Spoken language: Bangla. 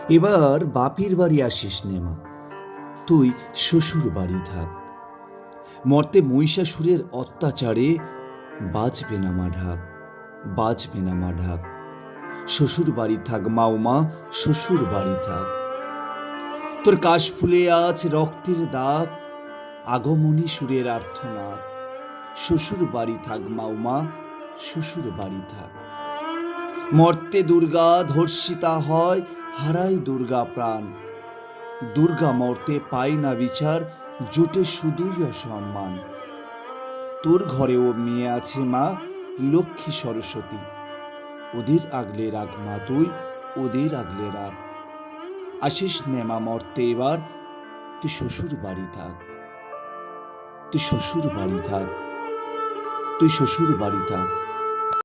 এবার বাপের বাড়ি আসিস নে মা, তুই শ্বশুর বাড়ি থাক। মর্তে মহিষাসুরের অত্যাচারে বাজবে না মা ঢাক, বাজবে না মা ঢাক। শ্বশুর বাড়ি থাক মা, ও মা শ্বশুর বাড়ি থাক। তোর কাশ ফুলে আজ রক্তের দাগ, আগমনী সুরের আর্তনাদ। শ্বশুর বাড়ি থাক মা, ও মা শ্বশুর বাড়ি থাক। মর্তে দুর্গা ধর্ষিতা হয়, হারাই দুর্গা প্রাণ। দুর্গা মর্তে পায় না বিচার, জোটে শুধুই অসম্মান। তোর ঘরেও মেয়ে আছে মা, লক্ষ্মী সরস্বতী। ওদের আগলে রাখ মা তুই, ওদের আগলে রাখ। আসিস নে মা মর্তে এবার, তুই শ্বশুর বাড়ি থাক, তুই শ্বশুর বাড়ি থাক, তুই শ্বশুর বাড়ি থাক।